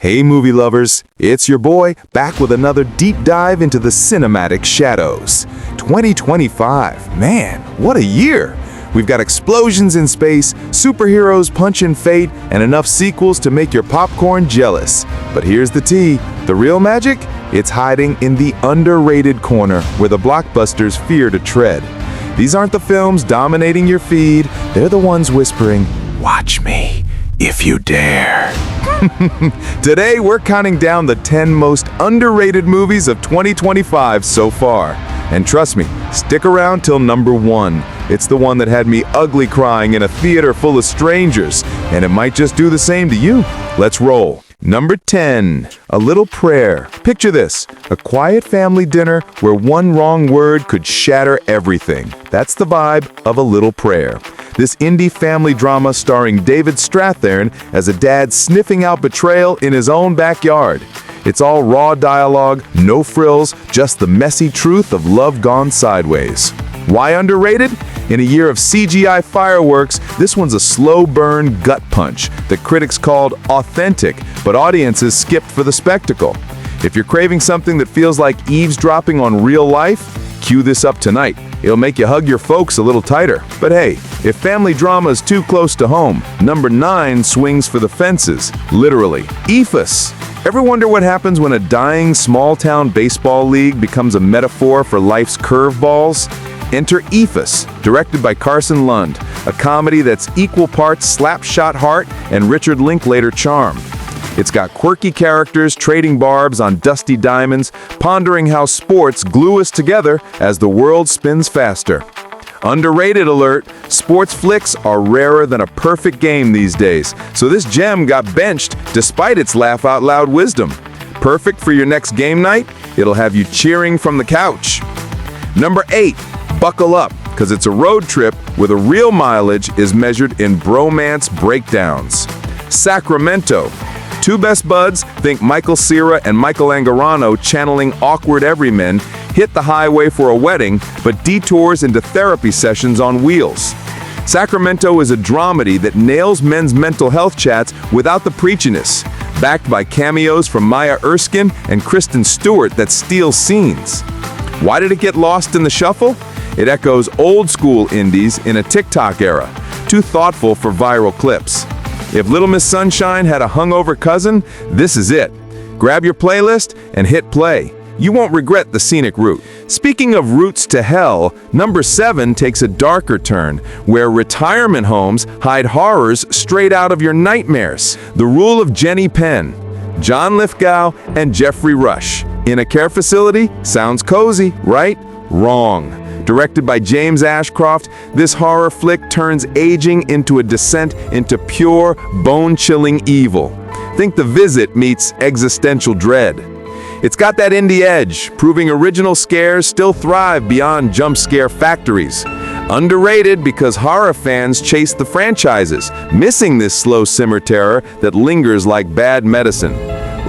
Hey movie lovers, it's your boy back with another deep dive into the cinematic shadows. 2025, man, what a year! We've got explosions in space, superheroes punching fate, and enough sequels to make your popcorn jealous. But here's the tea, the real magic? It's hiding in the underrated corner where the blockbusters fear to tread. These aren't the films dominating your feed, they're the ones whispering, "Watch me, if you dare." Today, we're counting down the 10 most underrated movies of 2025 so far. And trust me, stick around till number 1. It's the one that had me ugly crying in a theater full of strangers, and it might just do the same to you. Let's roll. Number 10, A Little Prayer. Picture this, a quiet family dinner where one wrong word could shatter everything. That's the vibe of A Little Prayer. This indie family drama starring David Strathairn as a dad sniffing out betrayal in his own backyard. It's all raw dialogue, no frills, just the messy truth of love gone sideways. Why underrated? In a year of CGI fireworks, this one's a slow burn gut punch that critics called authentic, but audiences skipped for the spectacle. If you're craving something that feels like eavesdropping on real life, cue this up tonight. It'll make you hug your folks a little tighter. But hey, if family drama is too close to home, number 9 swings for the fences, literally. Eephus. Ever wonder what happens when a dying small-town baseball league becomes a metaphor for life's curveballs? Enter Eephus, directed by Carson Lund, a comedy that's equal parts slapshot heart and Richard Linklater charm. It's got quirky characters trading barbs on dusty diamonds, pondering how sports glue us together as the world spins faster. Underrated alert, sports flicks are rarer than a perfect game these days, so this gem got benched despite its laugh-out-loud wisdom. Perfect for your next game night? It'll have you cheering from the couch. Number 8, buckle up, because it's a road trip where the real mileage is measured in bromance breakdowns. Sacramento. Two best buds, think Michael Cera and Michael Angarano channeling awkward everymen, hit the highway for a wedding, but detours into therapy sessions on wheels. Sacramento is a dramedy that nails men's mental health chats without the preachiness, backed by cameos from Maya Erskine and Kristen Stewart that steal scenes. Why did it get lost in the shuffle? It echoes old-school indies in a TikTok era, too thoughtful for viral clips. If Little Miss Sunshine had a hungover cousin, this is it. Grab your playlist and hit play. You won't regret the scenic route. Speaking of routes to hell, number 7 takes a darker turn, where retirement homes hide horrors straight out of your nightmares. The Rule of Jenny Penn, John Lithgow, and Jeffrey Rush. In a care facility? Sounds cozy, right? Wrong. Directed by James Ashcroft, this horror flick turns aging into a descent into pure, bone-chilling evil. Think The Visit meets existential dread. It's got that indie edge, proving original scares still thrive beyond jump scare factories. Underrated because horror fans chase the franchises, missing this slow simmer terror that lingers like bad medicine.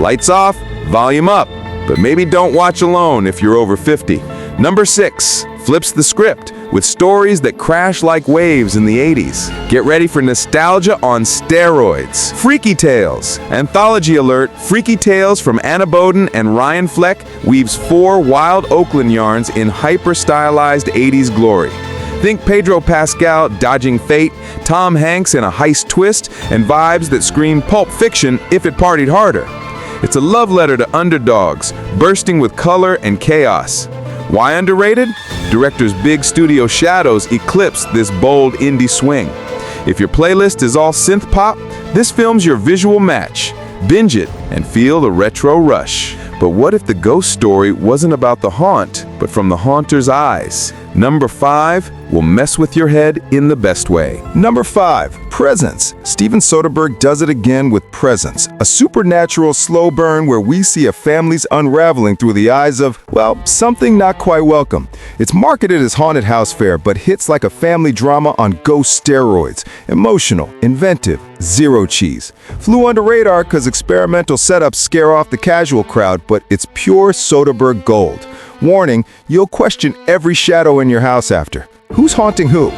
Lights off, volume up, but maybe don't watch alone if you're over 50. Number 6 flips the script with stories that crash like waves in the 80s. Get ready for nostalgia on steroids. Freaky Tales. Anthology alert, Freaky Tales from Anna Boden and Ryan Fleck weaves 4 wild Oakland yarns in hyper-stylized 80s glory. Think Pedro Pascal dodging fate, Tom Hanks in a heist twist, and vibes that scream Pulp Fiction if it partied harder. It's a love letter to underdogs, bursting with color and chaos. Why underrated? Director's big studio shadows eclipse this bold indie swing. If your playlist is all synth pop, this film's your visual match. Binge it and feel the retro rush. But what if the ghost story wasn't about the haunt, but from the haunter's eyes? Number 5 will mess with your head in the best way. Number 5, Presence. Steven Soderbergh does it again with Presence, a supernatural slow burn where we see a family's unraveling through the eyes of, well, something not quite welcome. It's marketed as haunted house fare, but hits like a family drama on ghost steroids. Emotional, inventive, zero cheese. Flew under radar because experimental setups scare off the casual crowd, but it's pure Soderbergh gold. Warning, you'll question every shadow in your house after. Who's haunting who?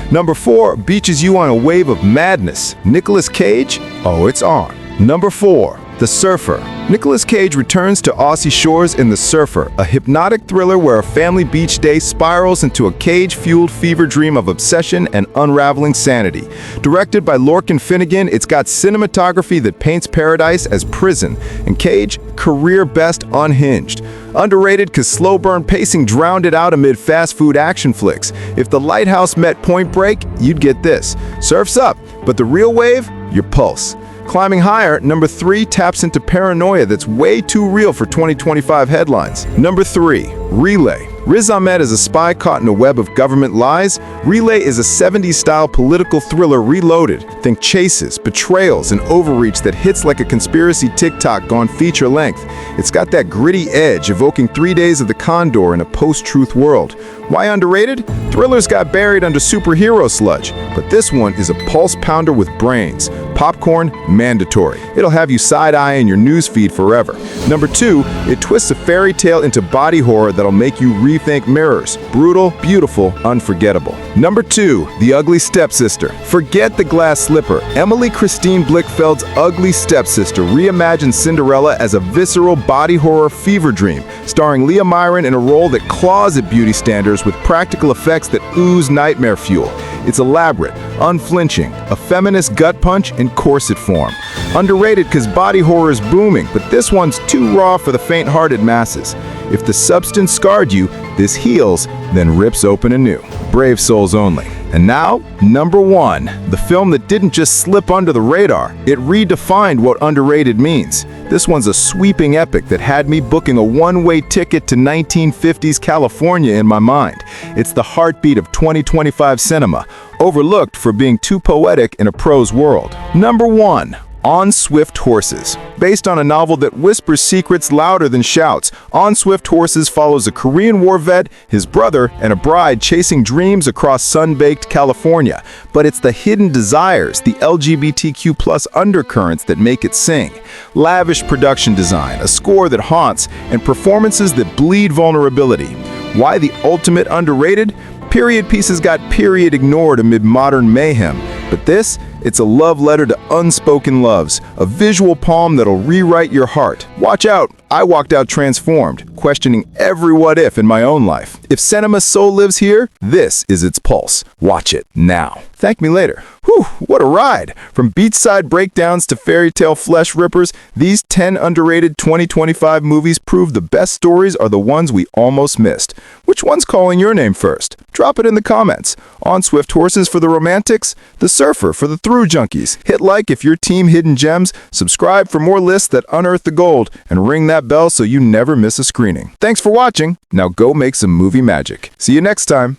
Number 4 beaches you on a wave of madness. Nicolas Cage? Oh, it's on. Number 4, The Surfer. Nicolas Cage returns to Aussie shores in The Surfer, a hypnotic thriller where a family beach day spirals into a cage-fueled fever dream of obsession and unraveling sanity. Directed by Lorcan Finnegan, it's got cinematography that paints paradise as prison, and Cage, career best Unhinged. Underrated because slow burn pacing drowned it out amid fast food action flicks. If The Lighthouse met Point Break, you'd get this. Surf's up, but the real wave? Your pulse. Climbing higher, number 3 taps into paranoia that's way too real for 2025 headlines. Number 3, Relay. Riz Ahmed is a spy caught in a web of government lies. Relay is a 70s-style political thriller reloaded. Think chases, betrayals, and overreach that hits like a conspiracy TikTok gone feature length. It's got that gritty edge, evoking 3 days of the Condor in a post-truth world. Why underrated? Thrillers got buried under superhero sludge, but this one is a pulse pounder with brains. Popcorn, mandatory. It'll have you side-eyeing your newsfeed forever. Number 2, it twists a fairy tale into body horror that'll make you rethink Mirrors. Brutal, beautiful, unforgettable. Number 2, The Ugly Stepsister. Forget The Glass Slipper. Emily Christine Blickfeld's Ugly Stepsister reimagines Cinderella as a visceral body horror fever dream, starring Leah Myron in a role that claws at beauty standards with practical effects that ooze nightmare fuel. It's elaborate, unflinching, a feminist gut punch in corset form. Underrated because body horror is booming, but this one's too raw for the faint-hearted masses. If the substance scarred you, this heals, then rips open anew. Brave souls only. And now, number 1, the film that didn't just slip under the radar, it redefined what underrated means. This one's a sweeping epic that had me booking a one-way ticket to 1950s California in my mind. It's the heartbeat of 2025 cinema, overlooked for being too poetic in a prose world. Number 1. On Swift Horses. Based on a novel that whispers secrets louder than shouts, On Swift Horses follows a Korean War vet, his brother, and a bride chasing dreams across sun-baked California. But it's the hidden desires, the LGBTQ+ undercurrents that make it sing. Lavish production design, a score that haunts, and performances that bleed vulnerability. Why the ultimate underrated? Period pieces got period ignored amid modern mayhem. But this, it's a love letter to unspoken loves, a visual poem that'll rewrite your heart. Watch out, I walked out transformed, questioning every what if in my own life. If cinema's soul lives here, this is its pulse. Watch it now. Thank me later. Whew, what a ride! From beachside breakdowns to fairy tale flesh rippers, these 10 underrated 2025 movies prove the best stories are the ones we almost missed. Which one's calling your name first? Drop it in the comments. On Swift Horses for the romantics, The Surfer for the through junkies. Hit like if you're team Hidden Gems, subscribe for more lists that unearth the gold, and ring that bell so you never miss a screening. Thanks for watching. Now go make some movie magic. See you next time.